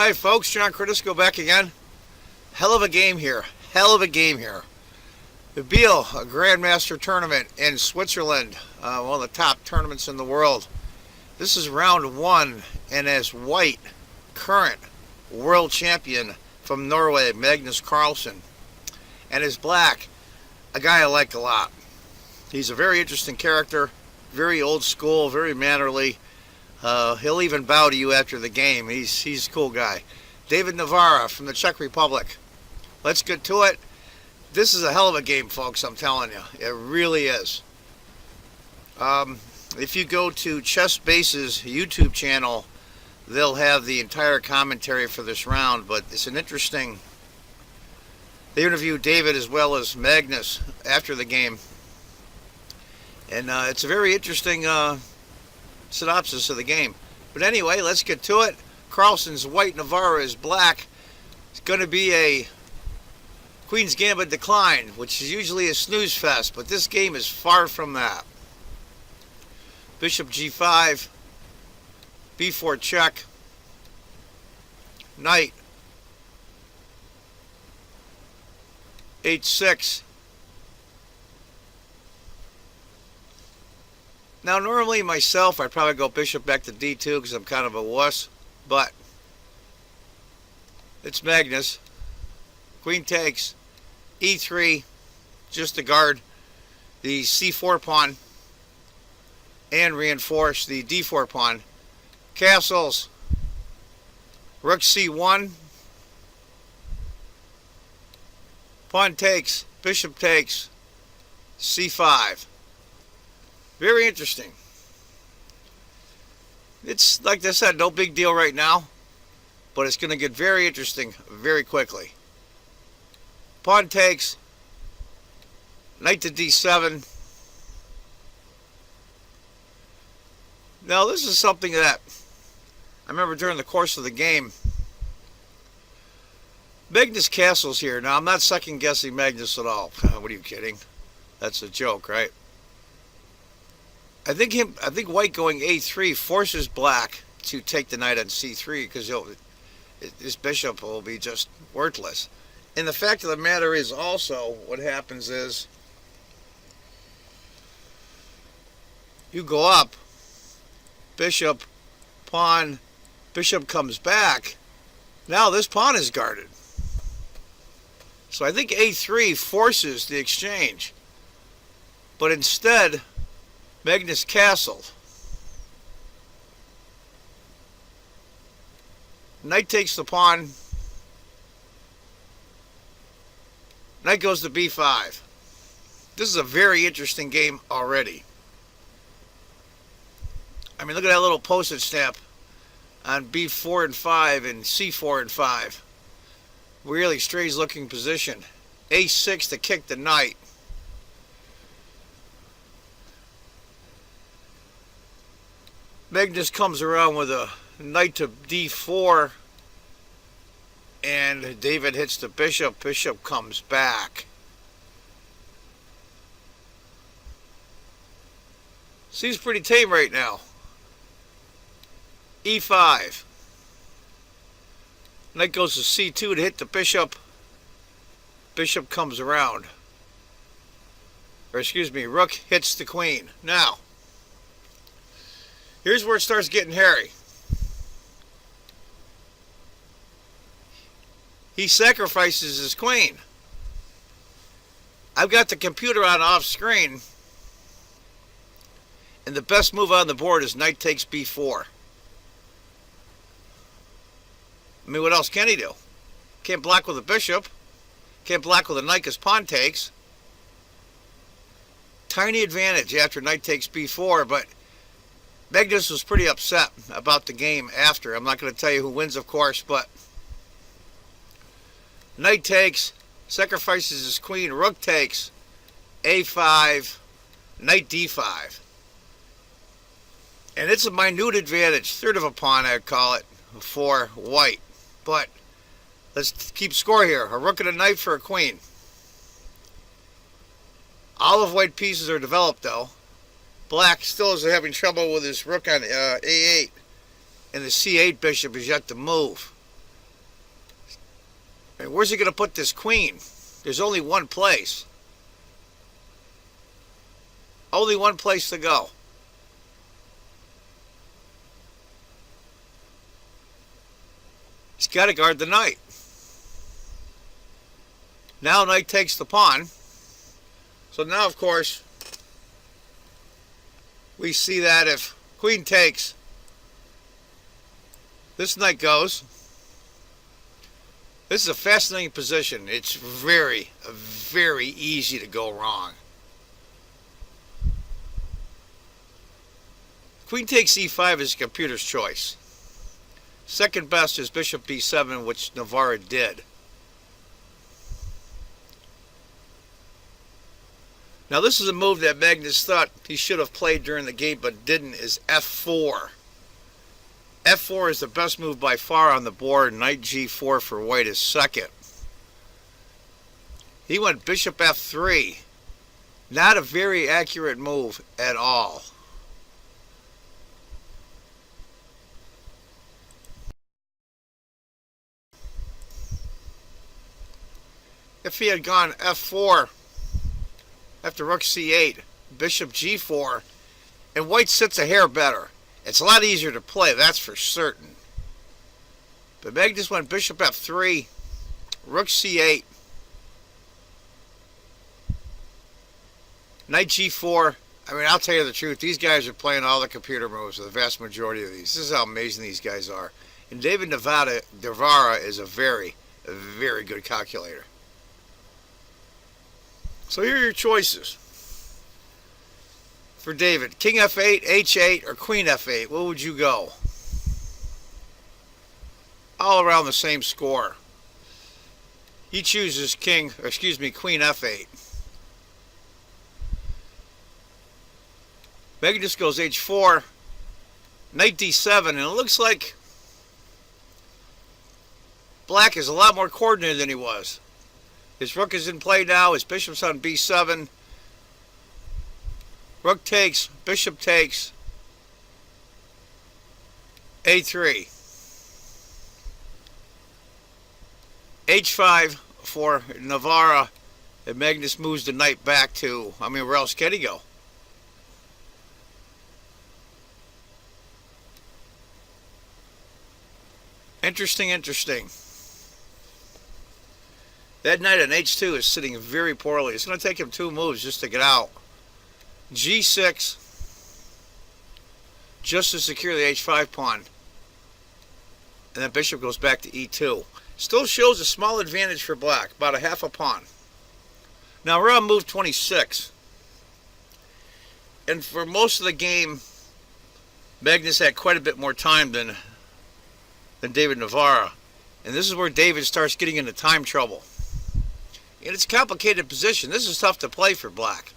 Hi folks, John Cordisco back again. Hell of a game here. Hell of a game here. The Biel, a Grandmaster tournament in Switzerland, one of the top tournaments in the world. This is round one, and as white, current world champion from Norway, Magnus Carlsen. And as black, a guy I like a lot. He's a very interesting character, very old school, very mannerly. He'll even bow to you after the game. He's a cool guy. David Navara from the Czech Republic. Let's get to it. This is a hell of a game, folks, I'm telling you. It really is. If you go to Chess Base's YouTube channel, they'll have the entire commentary for this round, but it's an interesting... They interviewed David as well as Magnus after the game. And it's a very interesting synopsis of the game. But anyway, let's get to it. Carlsen's white, Navara is black. It's going to be a Queen's Gambit decline, which is usually a snooze fest, but this game is far from that. Bishop g5, b4 check, knight, h6. Now, normally myself, I'd probably go bishop back to d2 because I'm kind of a wuss, but it's Magnus. Queen takes, e3, just to guard the c4 pawn and reinforce the d4 pawn. Castles, rook c1, pawn takes, bishop takes, c5. Very interesting. It's, like I said, no big deal right now, but it's going to get very interesting very quickly. Pawn takes, knight to d7. Now, this is something that I remember during the course of the game. Magnus castles here. Now, I'm not second-guessing Magnus at all. What are you kidding? That's a joke, right? I think white going a3 forces black to take the knight on c3 because his bishop will be just worthless. And the fact of the matter is also what happens is you go up, bishop, pawn, bishop comes back. Now this pawn is guarded. So I think a3 forces the exchange. But instead, Magnus castled. Knight takes the pawn. Knight goes to b5. This is a very interesting game already. I mean, look at that little postage stamp on b4 and 5 and c4 and 5. Really strange looking position. a6 to kick the knight. Magnus comes around with a knight to d4, and David hits the bishop. Bishop comes back. Seems pretty tame right now. e5. Knight goes to c2 to hit the bishop. Bishop comes around. Or excuse me, rook hits the queen. Now, here's where it starts getting hairy. He sacrifices his queen. I've got the computer on off screen, and the best move on the board is knight takes b4. I mean, what else can he do? Can't block with a bishop. Can't block with a knight because pawn takes. Tiny advantage after knight takes b4, but Magnus was pretty upset about the game after. I'm not going to tell you who wins, of course, but knight takes, sacrifices his queen, rook takes, a5, knight d5. And it's a minute advantage, third of a pawn, I'd call it, for white. But let's keep score here. A rook and a knight for a queen. Olive white pieces are developed, though. Black still is having trouble with his rook on a8, and the c8 bishop is yet to move. And where's he going to put this queen? There's only one place. Only one place to go. He's got to guard the knight. Now knight takes the pawn. So now, of course, we see that if queen takes, this knight goes. This is a fascinating position. It's very, very easy to go wrong. Queen takes e5 is computer's choice. Second best is bishop b7, which Navara did. Now this is a move that Magnus thought he should have played during the game but didn't, is f4. f4 is the best move by far on the board. Knight g4 for white is second. He went bishop f3. Not a very accurate move at all. If he had gone f4 after rook c8, bishop g4, and white sits a hair better, it's a lot easier to play, that's for certain. But Magnus went bishop f3, rook c8, knight g4. I mean, I'll tell you the truth, these guys are playing all the computer moves, the vast majority of these. This is how amazing these guys are. And David Navara is a very, very good calculator. So here are your choices for David. King f8, h8, or queen f8. What would you go? All around the same score. He chooses queen f8. Magnus goes h4, knight d7, and it looks like black is a lot more coordinated than he was. His rook is in play now. His bishop's on b7. Rook takes. Bishop takes. a3. h5 for Navara. And Magnus moves the knight back to, I mean, where else can he go? Interesting, interesting. That knight on h2 is sitting very poorly. It's going to take him 2 moves just to get out. g6, just to secure the h5 pawn. And then bishop goes back to e2. Still shows a small advantage for black, about a half a pawn. Now we're on move 26. And for most of the game, Magnus had quite a bit more time than David Navara. And this is where David starts getting into time trouble. And it's a complicated position. This is tough to play for black.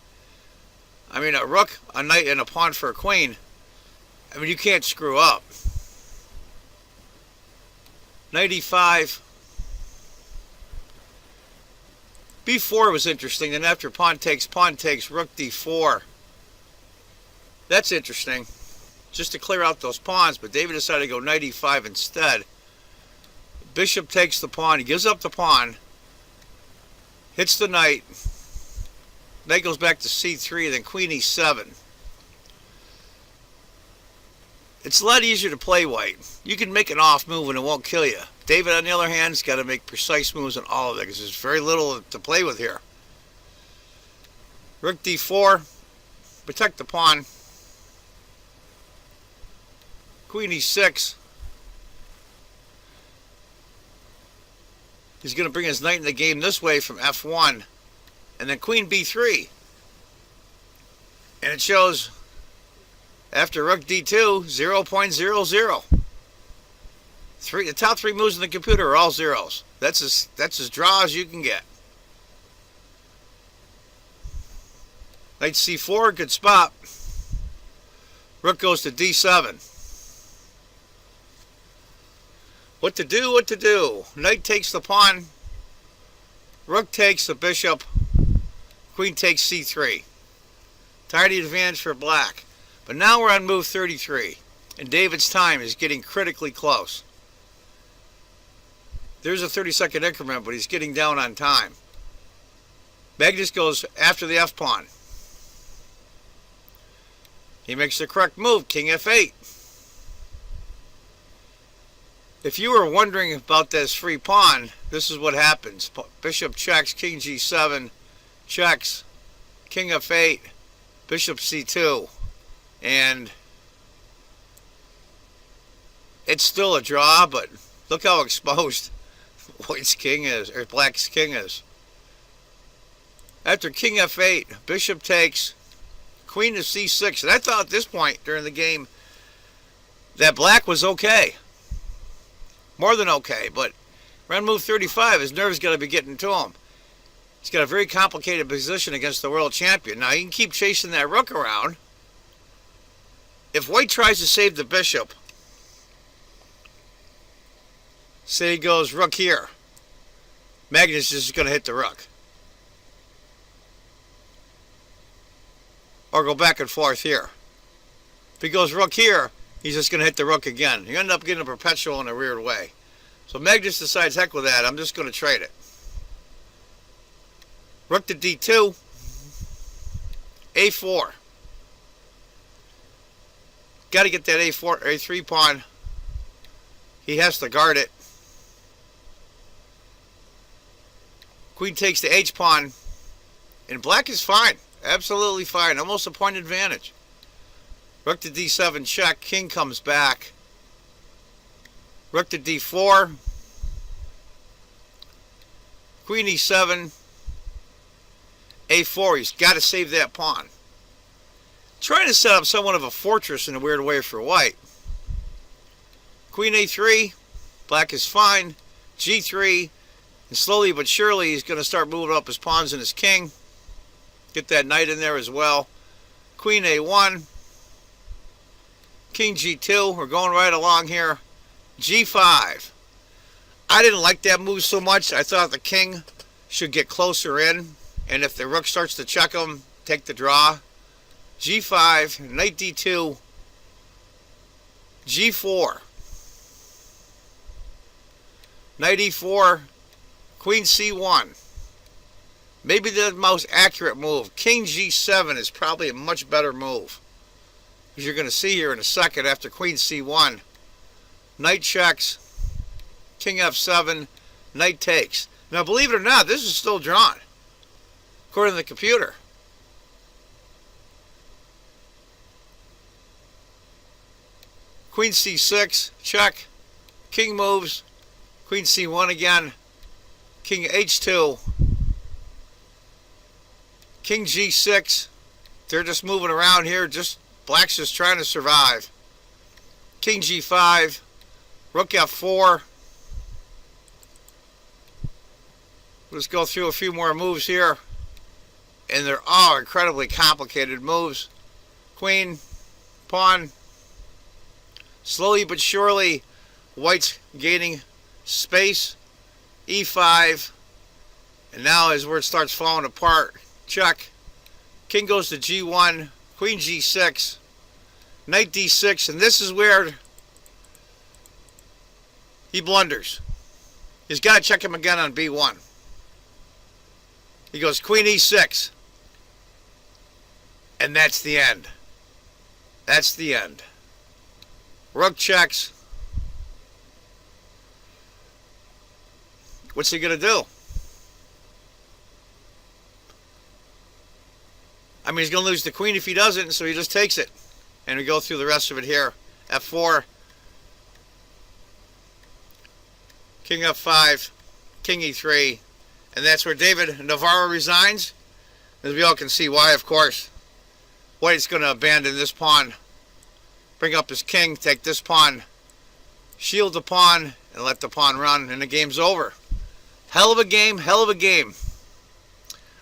I mean, a rook, a knight, and a pawn for a queen. I mean, you can't screw up. Knight e5. b4 was interesting. Then after pawn takes, rook d4. That's interesting. Just to clear out those pawns, but David decided to go knight e5 instead. Bishop takes the pawn. He gives up the pawn. Hits the knight. Knight goes back to c3, then queen e7. It's a lot easier to play white. You can make an off move and it won't kill you. David, on the other hand, has got to make precise moves on all of it because there's very little to play with here. Rook d4. Protect the pawn. Queen e6. He's going to bring his knight in the game this way from f1. And then queen b3. And it shows after rook d2, 0.00. The top 3 moves in the computer are all zeros. That's as draw as you can get. Knight c4, good spot. Rook goes to d7. What to do, what to do? Knight takes the pawn. Rook takes the bishop. Queen takes c3. Tiny advantage for black. But now we're on move 33. And David's time is getting critically close. There's a 30-second increment, but he's getting down on time. Magnus goes after the f-pawn. He makes the correct move, king f8. If you were wondering about this free pawn, this is what happens. Bishop checks, king g7, checks, king f8, bishop c2, and it's still a draw, but look how exposed white's king is, or black's king is. After king f8, bishop takes, queen to c6, and I thought at this point during the game that black was okay. More than okay, but round move 35, his nerves got to be getting to him. He's got a very complicated position against the world champion. Now, he can keep chasing that rook around. If white tries to save the bishop, say he goes rook here, Magnus is just going to hit the rook. Or go back and forth here. If he goes rook here, he's just going to hit the rook again. You end up getting a perpetual in a weird way. So Magnus decides, heck with that, I'm just going to trade it. Rook to d2, a4. Got to get that a4, a3 pawn. He has to guard it. Queen takes the h pawn, and black is fine, absolutely fine, almost a point advantage. Rook to d7 check, king comes back. Rook to d4. Queen e7. a4, he's got to save that pawn. Trying to set up somewhat of a fortress in a weird way for white. Queen a3, black is fine. g3, and slowly but surely he's going to start moving up his pawns and his king. Get that knight in there as well. Queen a1. King g2, we're going right along here. g5. I didn't like that move so much. I thought the king should get closer in, and if the rook starts to check him, take the draw. g5, knight d2, g4, knight e4, queen c1. Maybe the most accurate move. King g7 is probably a much better move, as you're going to see here in a second. After queen c1, knight checks, king f7, knight takes. Now, believe it or not, this is still drawn, according to the computer. Queen c6, check, king moves, queen c1 again, king h2, king g6. They're just moving around here, black's just trying to survive. King g5, rook f4. Let's go through a few more moves here, and they're all incredibly complicated moves. Queen, pawn. Slowly but surely, white's gaining space. e5, and now is where it starts falling apart. Check. King goes to g1, queen g6, knight d6, and this is where he blunders. He's got to check him again on b1. He goes queen e6, and that's the end. That's the end. Rook checks. What's he going to do? I mean, he's going to lose the queen if he doesn't, so he just takes it. And we go through the rest of it here. f4. King f5. King e3. And that's where David Navara resigns. As we all can see why, of course. White's going to abandon this pawn. Bring up his king, take this pawn, shield the pawn, and let the pawn run, and the game's over. Hell of a game, hell of a game.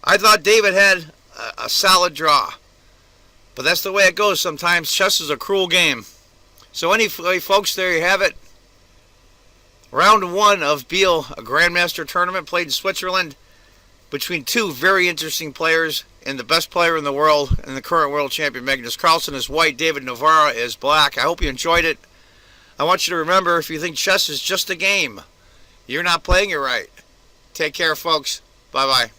I thought David had a solid draw, but that's the way it goes sometimes. Chess is a cruel game. So anyway, folks, there you have it. Round 1 of Biel, a Grandmaster tournament played in Switzerland between two very interesting players, and the best player in the world and the current world champion Magnus Carlsen is white, David Navara is black. I hope you enjoyed it. I want you to remember, if you think chess is just a game, You're not playing it right. Take care, folks. Bye-bye.